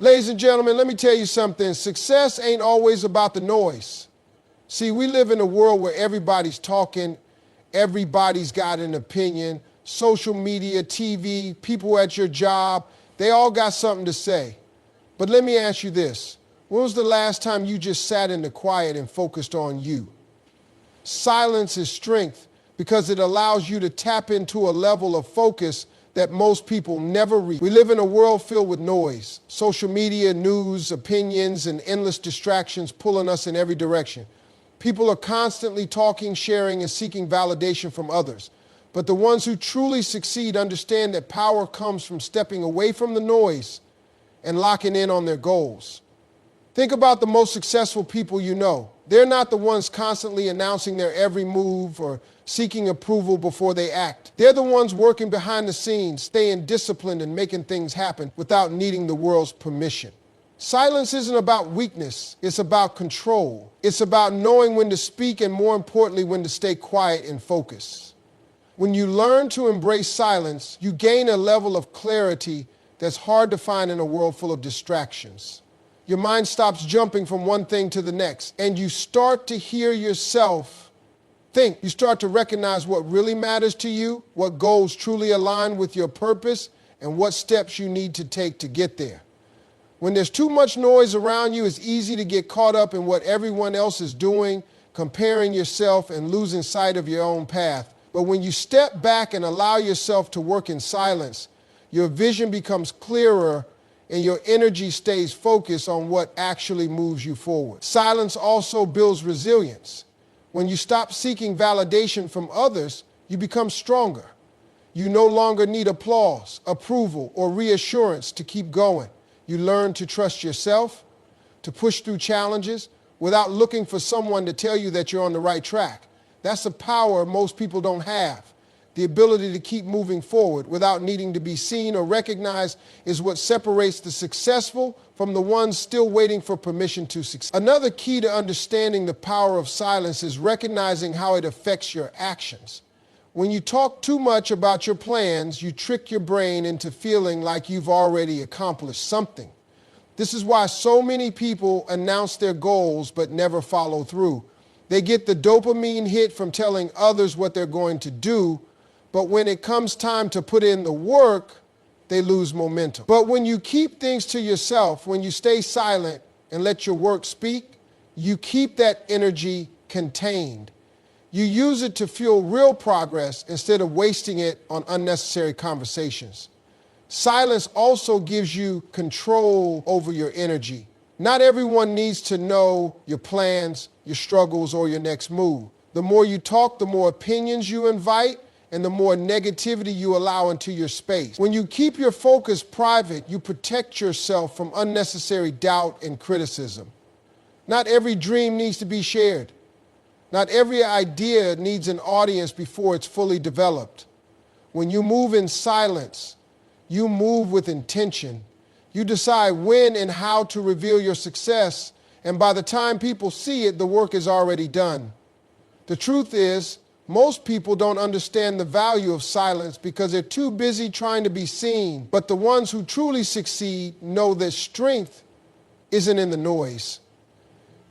Ladies and gentlemen, let me tell you something. Success ain't always about the noise. See, we live in a world where everybody's talking, everybody's got an opinion, social media, TV, people at your job, they all got something to say. But let me ask you this. When was the last time you just sat in the quiet and focused on you? Silence is strength because it allows you to tap into a level of focus that most people never reach. We live in a world filled with noise, social media, news, opinions, and endless distractions pulling us in every direction. People are constantly talking, sharing, and seeking validation from others. But the ones who truly succeed understand that power comes from stepping away from the noise and locking in on their goals. Think about the most successful people you know. They're not the ones constantly announcing their every move or seeking approval before they act. They're the ones working behind the scenes, staying disciplined and making things happen without needing the world's permission. Silence isn't about weakness, it's about control. It's about knowing when to speak and, more importantly, when to stay quiet and focus. When you learn to embrace silence, you gain a level of clarity that's hard to find in a world full of distractions. Your mind stops jumping from one thing to the next, and you start to hear yourself think. You start to recognize what really matters to you, what goals truly align with your purpose, and what steps you need to take to get there. When there's too much noise around you, it's easy to get caught up in what everyone else is doing, comparing yourself and losing sight of your own path. But when you step back and allow yourself to work in silence, your vision becomes clearer and your energy stays focused on what actually moves you forward. Silence also builds resilience. When you stop seeking validation from others, you become stronger. You no longer need applause, approval, or reassurance to keep going. You learn to trust yourself, to push through challenges without looking for someone to tell you that you're on the right track. That's a power most people don't have. The ability to keep moving forward without needing to be seen or recognized is what separates the successful from the ones still waiting for permission to succeed. Another key to understanding the power of silence is recognizing how it affects your actions. When you talk too much about your plans, you trick your brain into feeling like you've already accomplished something. This is why so many people announce their goals but never follow through. They get the dopamine hit from telling others what they're going to do, but when it comes time to put in the work, they lose momentum. But when you keep things to yourself, when you stay silent and let your work speak, you keep that energy contained. You use it to fuel real progress instead of wasting it on unnecessary conversations. Silence also gives you control over your energy. Not everyone needs to know your plans, your struggles, or your next move. The more you talk, the more opinions you invite, and the more negativity you allow into your space. When you keep your focus private, you protect yourself from unnecessary doubt and criticism. Not every dream needs to be shared. Not every idea needs an audience before it's fully developed. When you move in silence, you move with intention. You decide when and how to reveal your success, and by the time people see it, the work is already done. The truth is, most people don't understand the value of silence because they're too busy trying to be seen. But the ones who truly succeed know that strength isn't in the noise.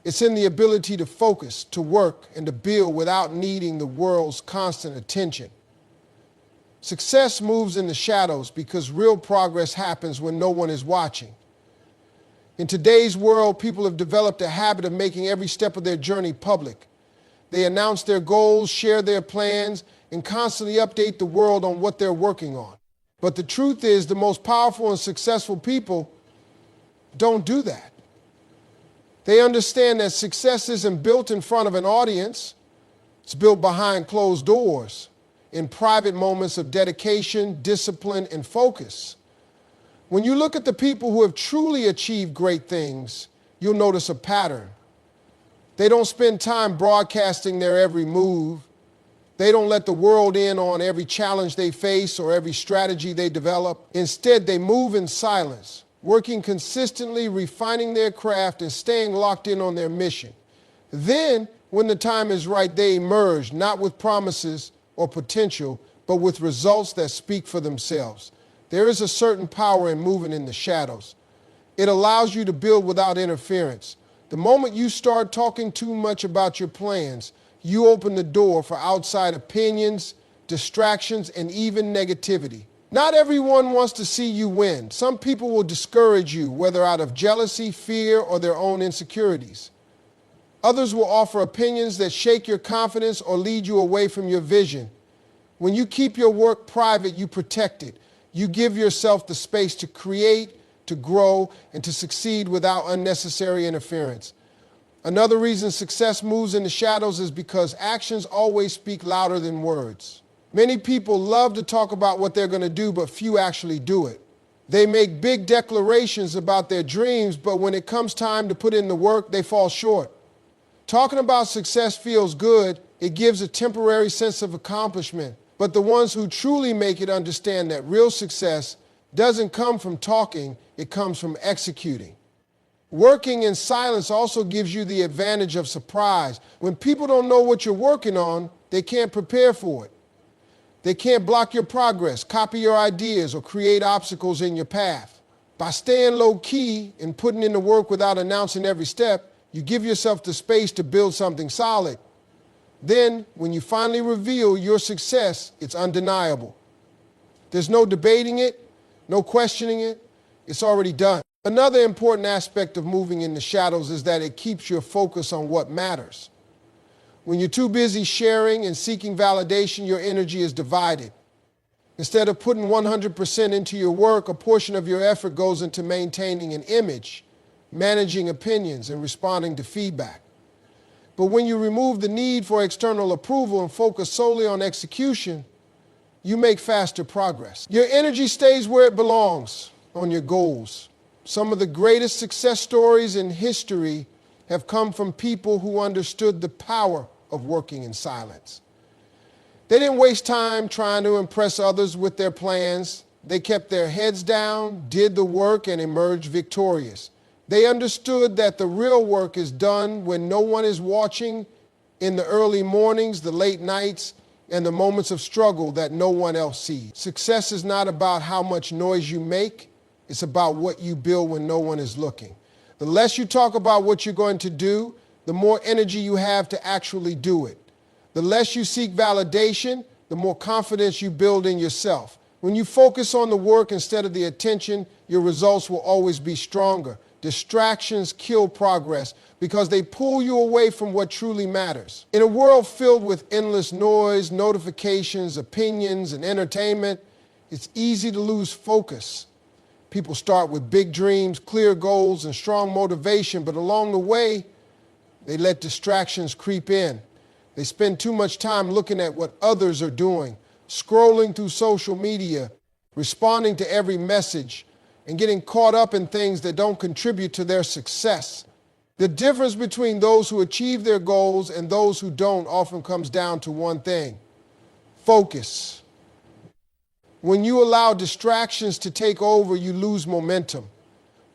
It's in the ability to focus, to work, and to build without needing the world's constant attention. Success moves in the shadows because real progress happens when no one is watching. In today's world, people have developed a habit of making every step of their journey public. They announce their goals, share their plans, and constantly update the world on what they're working on. But the truth is, the most powerful and successful people don't do that. They understand that success isn't built in front of an audience. It's built behind closed doors, in private moments of dedication, discipline, and focus. When you look at the people who have truly achieved great things, you'll notice a pattern. They don't spend time broadcasting their every move. They don't let the world in on every challenge they face or every strategy they develop. Instead, they move in silence, working consistently, refining their craft, and staying locked in on their mission. Then, when the time is right, they emerge, not with promises or potential, but with results that speak for themselves. There is a certain power in moving in the shadows. It allows you to build without interference. The moment you start talking too much about your plans, you open the door for outside opinions, distractions, and even negativity. Not everyone wants to see you win. Some people will discourage you, whether out of jealousy, fear, or their own insecurities. Others will offer opinions that shake your confidence or lead you away from your vision. When you keep your work private, you protect it. You give yourself the space to create, to grow, and to succeed without unnecessary interference. Another reason success moves in the shadows is because actions always speak louder than words. Many people love to talk about what they're going to do, but few actually do it. They make big declarations about their dreams, but when it comes time to put in the work, they fall short. Talking about success feels good. It gives a temporary sense of accomplishment. But the ones who truly make it understand that real success doesn't come from talking, it comes from executing. Working in silence also gives you the advantage of surprise. When people don't know what you're working on, they can't prepare for it. They can't block your progress, copy your ideas, or create obstacles in your path. By staying low-key and putting in the work without announcing every step, you give yourself the space to build something solid. Then, when you finally reveal your success, it's undeniable. There's no debating it, no questioning it. It's already done. Another important aspect of moving in the shadows is that it keeps your focus on what matters. When you're too busy sharing and seeking validation, your energy is divided. Instead of putting 100% into your work, a portion of your effort goes into maintaining an image, managing opinions, and responding to feedback. But when you remove the need for external approval and focus solely on execution, you make faster progress. Your energy stays where it belongs, on your goals. Some of the greatest success stories in history have come from people who understood the power of working in silence. They didn't waste time trying to impress others with their plans. They kept their heads down, did the work, and emerged victorious. They understood that the real work is done when no one is watching, in the early mornings, the late nights, and the moments of struggle that no one else sees. Success is not about how much noise you make. It's about what you build when no one is looking. The less you talk about what you're going to do, the more energy you have to actually do it. The less you seek validation, the more confidence you build in yourself. When you focus on the work instead of the attention, your results will always be stronger. Distractions kill progress because they pull you away from what truly matters. In a world filled with endless noise, notifications, opinions, and entertainment, it's easy to lose focus. People start with big dreams, clear goals, and strong motivation, but along the way, they let distractions creep in. They spend too much time looking at what others are doing, scrolling through social media, responding to every message, and getting caught up in things that don't contribute to their success. The difference between those who achieve their goals and those who don't often comes down to one thing: focus. When you allow distractions to take over, you lose momentum.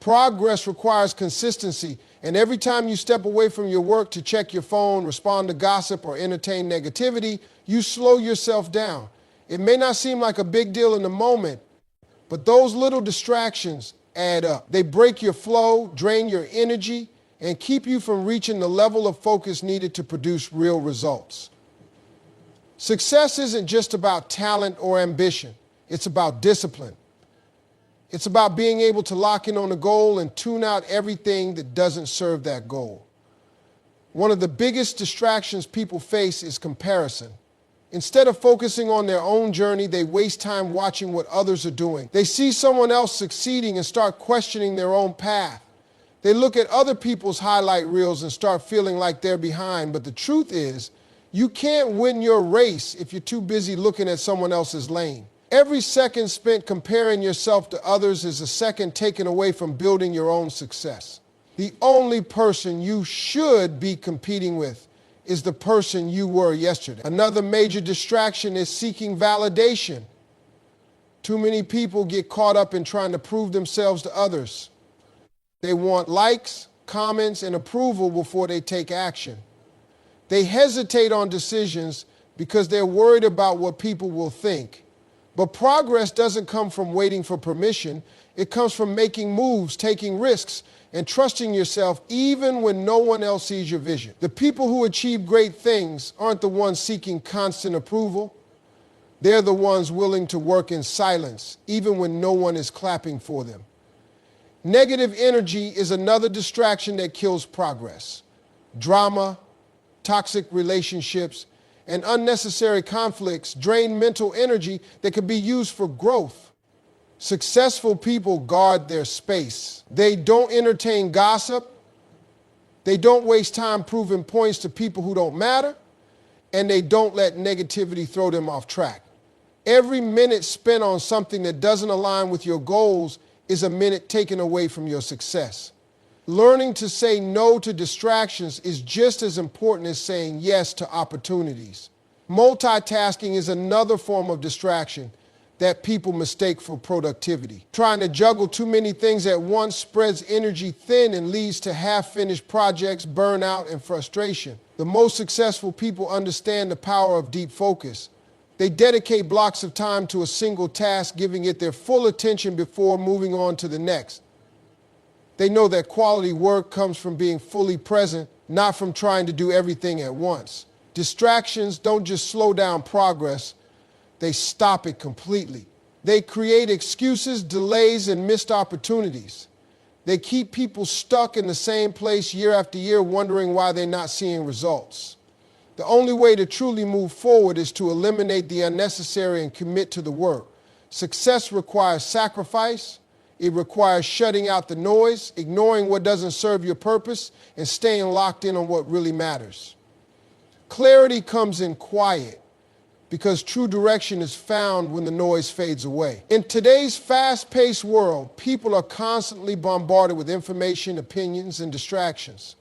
Progress requires consistency, and every time you step away from your work to check your phone, respond to gossip, or entertain negativity, you slow yourself down. It may not seem like a big deal in the moment, but those little distractions add up. They break your flow, drain your energy, and keep you from reaching the level of focus needed to produce real results. Success isn't just about talent or ambition. It's about discipline. It's about being able to lock in on a goal and tune out everything that doesn't serve that goal. One of the biggest distractions people face is comparison. Instead of focusing on their own journey, they waste time watching what others are doing. They see someone else succeeding and start questioning their own path. They look at other people's highlight reels and start feeling like they're behind. But the truth is, you can't win your race if you're too busy looking at someone else's lane. Every second spent comparing yourself to others is a second taken away from building your own success. The only person you should be competing with is the person you were yesterday. Another major distraction is seeking validation. Too many people get caught up in trying to prove themselves to others. They want likes, comments, and approval before they take action. They hesitate on decisions because they're worried about what people will think. But progress doesn't come from waiting for permission. It comes from making moves, taking risks, and trusting yourself even when no one else sees your vision. The people who achieve great things aren't the ones seeking constant approval. They're the ones willing to work in silence, even when no one is clapping for them. Negative energy is another distraction that kills progress. Drama, toxic relationships, and unnecessary conflicts drain mental energy that could be used for growth. Successful people guard their space. They don't entertain gossip. They don't waste time proving points to people who don't matter. And they don't let negativity throw them off track. Every minute spent on something that doesn't align with your goals is a minute taken away from your success. Learning to say no to distractions is just as important as saying yes to opportunities. Multitasking is another form of distraction that people mistake for productivity. Trying to juggle too many things at once spreads energy thin and leads to half-finished projects, burnout, and frustration. The most successful people understand the power of deep focus. They dedicate blocks of time to a single task, giving it their full attention before moving on to the next. They know that quality work comes from being fully present, not from trying to do everything at once. Distractions don't just slow down progress, they stop it completely. They create excuses, delays, and missed opportunities. They keep people stuck in the same place year after year, wondering why they're not seeing results. The only way to truly move forward is to eliminate the unnecessary and commit to the work. Success requires sacrifice. It requires shutting out the noise, ignoring what doesn't serve your purpose, and staying locked in on what really matters. Clarity comes in quiet because true direction is found when the noise fades away. In today's fast-paced world, people are constantly bombarded with information, opinions, and distractions.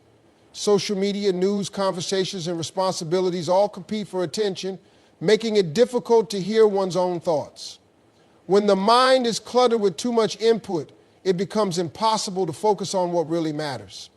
Social media, news, conversations, and responsibilities all compete for attention, making it difficult to hear one's own thoughts. When the mind is cluttered with too much input, it becomes impossible to focus on what really matters.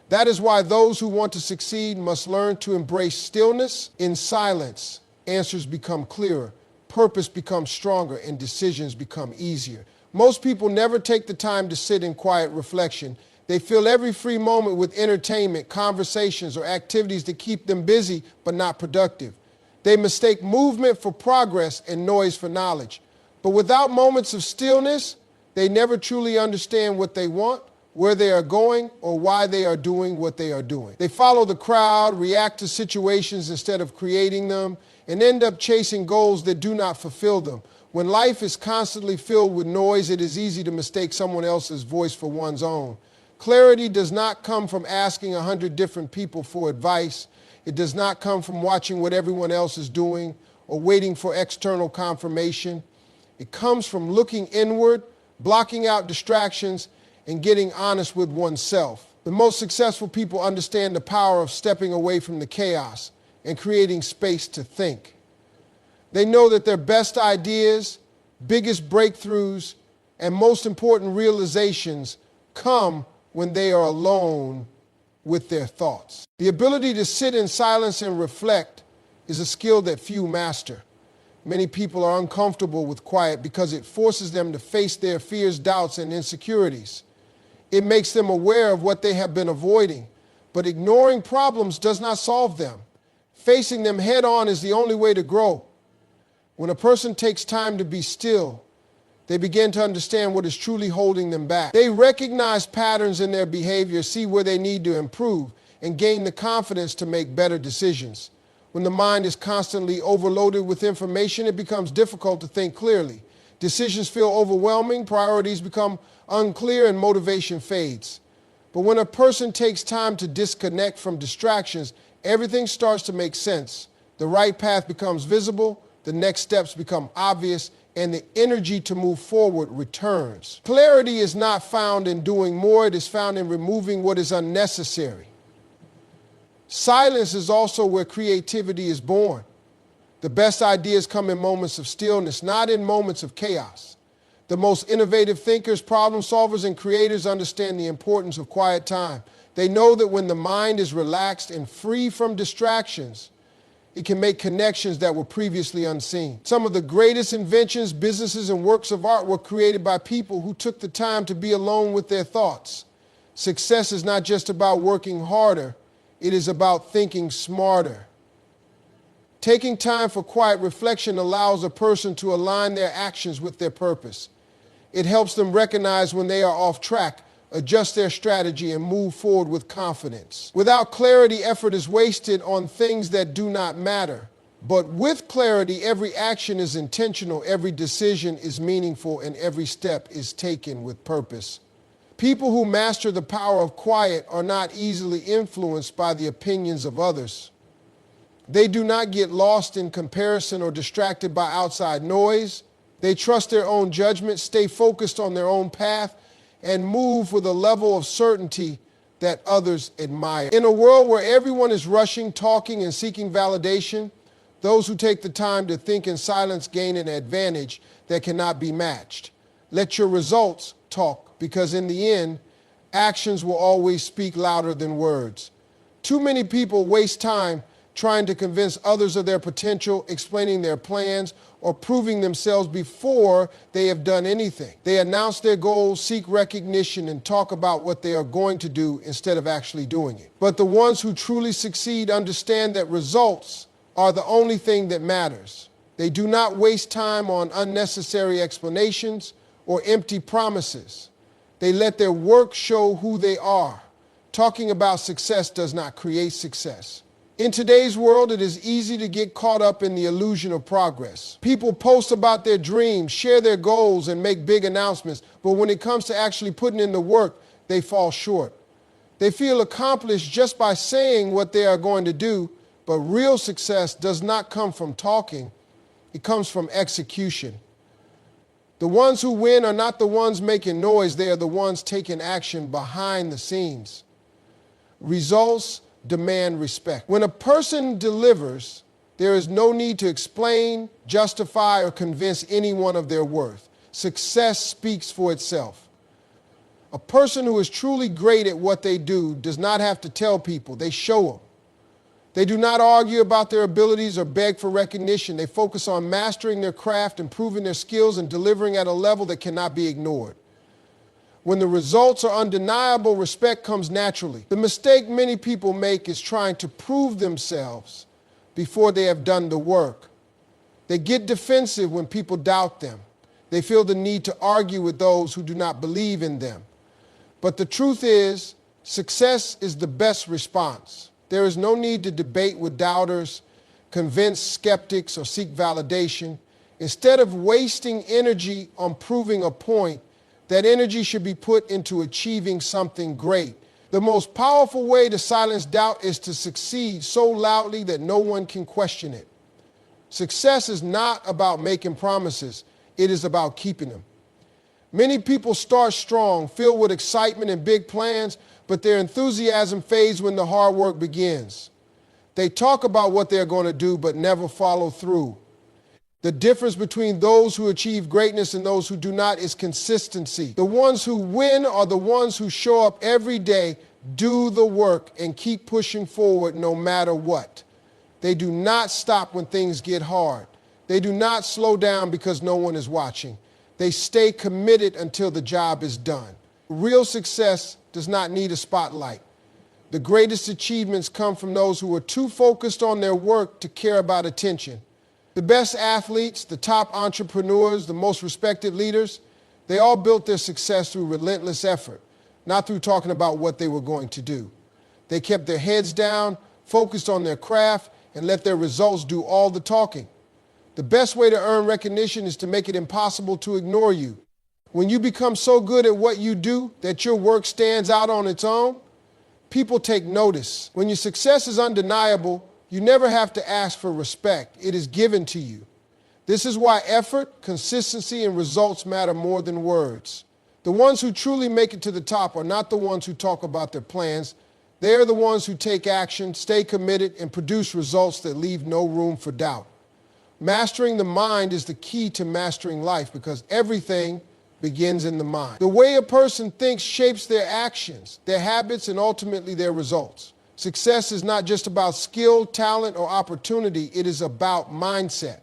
That is why those who want to succeed must learn to embrace stillness. In silence, answers become clearer, purpose becomes stronger, and decisions become easier. Most people never take the time to sit in quiet reflection. They fill every free moment with entertainment, conversations, or activities that keep them busy but not productive. They mistake movement for progress and noise for knowledge. But without moments of stillness, they never truly understand what they want, where they are going, or why they are doing what they are doing. They follow the crowd, react to situations instead of creating them, and end up chasing goals that do not fulfill them. When life is constantly filled with noise, it is easy to mistake someone else's voice for one's own. Clarity does not come from asking 100 different people for advice. It does not come from watching what everyone else is doing or waiting for external confirmation. It comes from looking inward, blocking out distractions, and getting honest with oneself. The most successful people understand the power of stepping away from the chaos and creating space to think. They know that their best ideas, biggest breakthroughs, and most important realizations come when they are alone with their thoughts. The ability to sit in silence and reflect is a skill that few master. Many people are uncomfortable with quiet because it forces them to face their fears, doubts, and insecurities. It makes them aware of what they have been avoiding, but ignoring problems does not solve them. Facing them head on is the only way to grow. When a person takes time to be still, they begin to understand what is truly holding them back. They recognize patterns in their behavior, see where they need to improve, and gain the confidence to make better decisions. When the mind is constantly overloaded with information, it becomes difficult to think clearly. Decisions feel overwhelming, priorities become unclear, and motivation fades. But when a person takes time to disconnect from distractions, everything starts to make sense. The right path becomes visible, the next steps become obvious, and the energy to move forward returns. Clarity is not found in doing more, it is found in removing what is unnecessary. Silence is also where creativity is born. The best ideas come in moments of stillness, not in moments of chaos. The most innovative thinkers, problem solvers, and creators understand the importance of quiet time. They know that when the mind is relaxed and free from distractions, It can make connections that were previously unseen. Some of the greatest inventions, businesses, and works of art were created by people who took the time to be alone with their thoughts. Success is not just about working harder, it is about thinking smarter. Taking time for quiet reflection allows a person to align their actions with their purpose. It helps them recognize when they are off track, adjust their strategy, and move forward with confidence. Without clarity, effort is wasted on things that do not matter. But with clarity, every action is intentional, every decision is meaningful, and every step is taken with purpose. People who master the power of quiet are not easily influenced by the opinions of others. They do not get lost in comparison or distracted by outside noise. They trust their own judgment, stay focused on their own path, and move with a level of certainty that others admire. In a world where everyone is rushing, talking, and seeking validation, those who take the time to think in silence gain an advantage that cannot be matched. Let your results talk, because in the end, actions will always speak louder than words. Too many people waste time trying to convince others of their potential, explaining their plans, or proving themselves before they have done anything. They announce their goals, seek recognition, and talk about what they are going to do instead of actually doing it. But the ones who truly succeed understand that results are the only thing that matters. They do not waste time on unnecessary explanations or empty promises. They let their work show who they are. Talking about success does not create success. In today's world, it is easy to get caught up in the illusion of progress. People post about their dreams, share their goals, and make big announcements, but when it comes to actually putting in the work, they fall short. They feel accomplished just by saying what they are going to do, but real success does not come from talking. It comes from execution. The ones who win are not the ones making noise, they are the ones taking action behind the scenes. Results demand respect. When a person delivers, there is no need to explain, justify, or convince anyone of their worth. Success speaks for itself. A person who is truly great at what they do does not have to tell people, they show them. They do not argue about their abilities or beg for recognition. They focus on mastering their craft, improving their skills, and delivering at a level that cannot be ignored. When the results are undeniable, respect comes naturally. The mistake many people make is trying to prove themselves before they have done the work. They get defensive when people doubt them. They feel the need to argue with those who do not believe in them. But the truth is, success is the best response. There is no need to debate with doubters, convince skeptics, or seek validation. Instead of wasting energy on proving a point, that energy should be put into achieving something great. The most powerful way to silence doubt is to succeed so loudly that no one can question it. Success is not about making promises. It is about keeping them. Many people start strong, filled with excitement and big plans, but their enthusiasm fades when the hard work begins. They talk about what they're going to do, but never follow through. The difference between those who achieve greatness and those who do not is consistency. The ones who win are the ones who show up every day, do the work, and keep pushing forward no matter what. They do not stop when things get hard. They do not slow down because no one is watching. They stay committed until the job is done. Real success does not need a spotlight. The greatest achievements come from those who are too focused on their work to care about attention. The best athletes, the top entrepreneurs, the most respected leaders, they all built their success through relentless effort, not through talking about what they were going to do. They kept their heads down, focused on their craft, and let their results do all the talking. The best way to earn recognition is to make it impossible to ignore you. When you become so good at what you do that your work stands out on its own, people take notice. When your success is undeniable, you never have to ask for respect. It is given to you. This is why effort, consistency, and results matter more than words. The ones who truly make it to the top are not the ones who talk about their plans. They are the ones who take action, stay committed, and produce results that leave no room for doubt. Mastering the mind is the key to mastering life because everything begins in the mind. The way a person thinks shapes their actions, their habits, and ultimately their results. Success is not just about skill, talent, or opportunity. It is about mindset.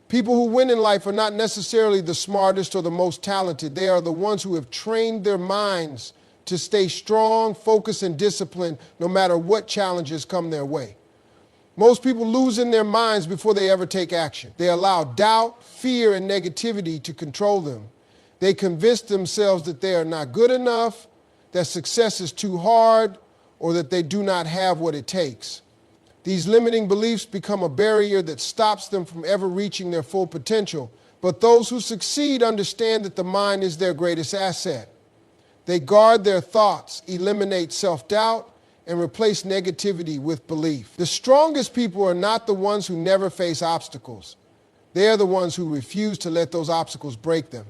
People who win in life are not necessarily the smartest or the most talented. They are the ones who have trained their minds to stay strong, focused, and disciplined no matter what challenges come their way. Most people lose in their minds before they ever take action. They allow doubt, fear, and negativity to control them. They convince themselves that they are not good enough, that success is too hard, or that they do not have what it takes. These limiting beliefs become a barrier that stops them from ever reaching their full potential. But those who succeed understand that the mind is their greatest asset. They guard their thoughts, eliminate self-doubt, and replace negativity with belief. The strongest people are not the ones who never face obstacles. They are the ones who refuse to let those obstacles break them.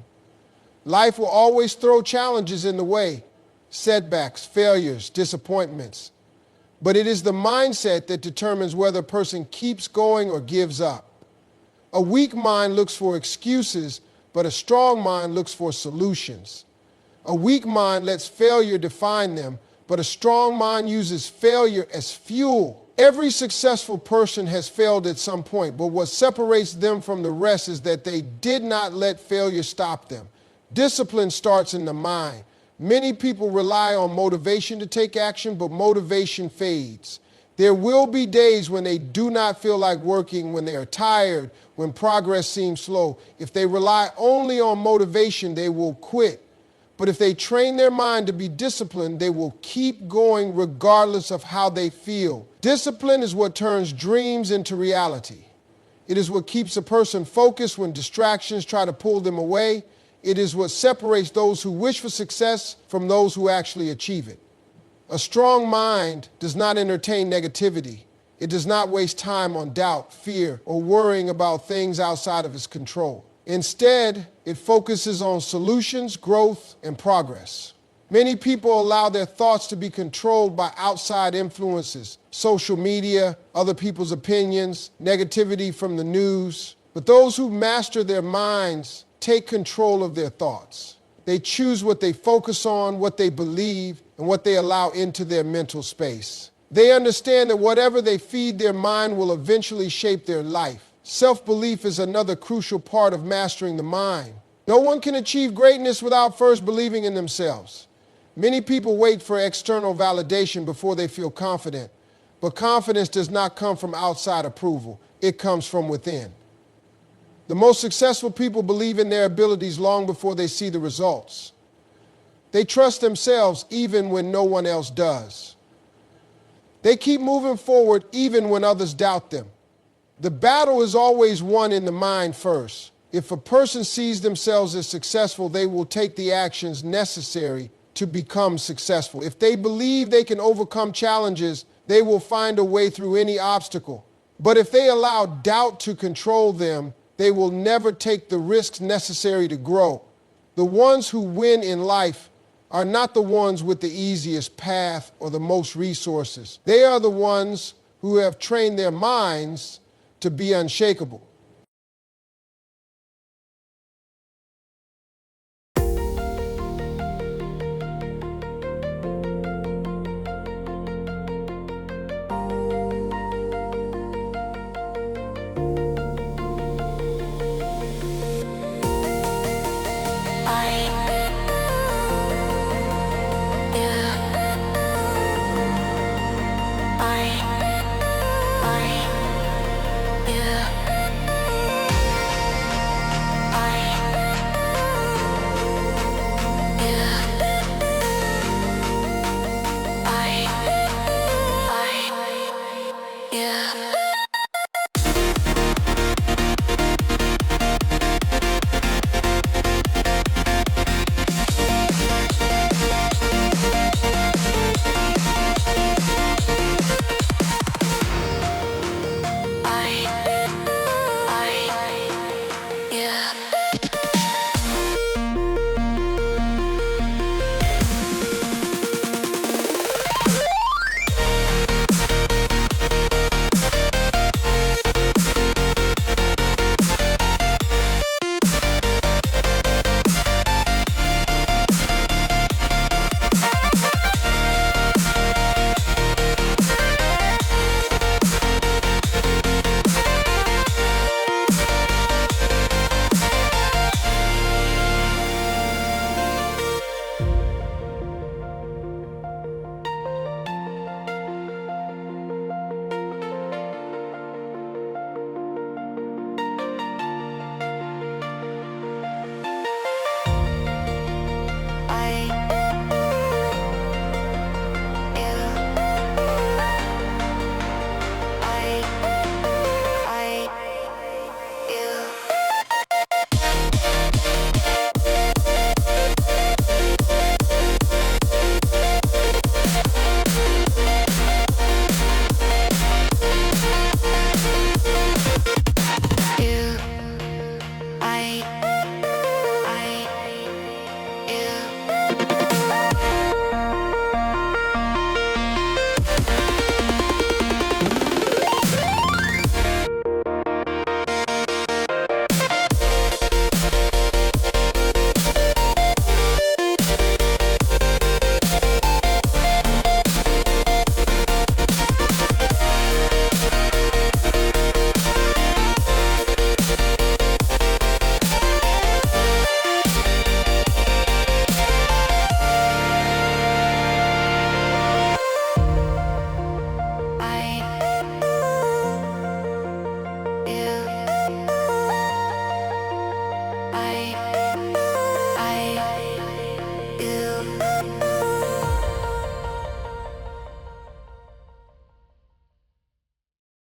Life will always throw challenges in the way, setbacks, failures, disappointments. But it is the mindset that determines whether a person keeps going or gives up. A weak mind looks for excuses, but a strong mind looks for solutions. A weak mind lets failure define them, but a strong mind uses failure as fuel. Every successful person has failed at some point, but what separates them from the rest is that they did not let failure stop them. Discipline starts in the mind. Many people rely on motivation to take action, but motivation fades. There will be days when they do not feel like working, when they are tired, when progress seems slow. If they rely only on motivation, they will quit. But if they train their mind to be disciplined, they will keep going regardless of how they feel. Discipline is what turns dreams into reality. It is what keeps a person focused when distractions try to pull them away. It is what separates those who wish for success from those who actually achieve it. A strong mind does not entertain negativity. It does not waste time on doubt, fear, or worrying about things outside of its control. Instead, it focuses on solutions, growth, and progress. Many people allow their thoughts to be controlled by outside influences, social media, other people's opinions, negativity from the news. But those who master their minds take control of their thoughts. They choose what they focus on, what they believe, and what they allow into their mental space. They understand that whatever they feed their mind will eventually shape their life. Self-belief is another crucial part of mastering the mind. No one can achieve greatness without first believing in themselves. Many people wait for external validation before they feel confident, but confidence does not come from outside approval. It comes from within. The most successful people believe in their abilities long before they see the results. They trust themselves even when no one else does. They keep moving forward even when others doubt them. The battle is always won in the mind first. If a person sees themselves as successful, they will take the actions necessary to become successful. If they believe they can overcome challenges, they will find a way through any obstacle. But if they allow doubt to control them, they will never take the risks necessary to grow. The ones who win in life are not the ones with the easiest path or the most resources. They are the ones who have trained their minds to be unshakable.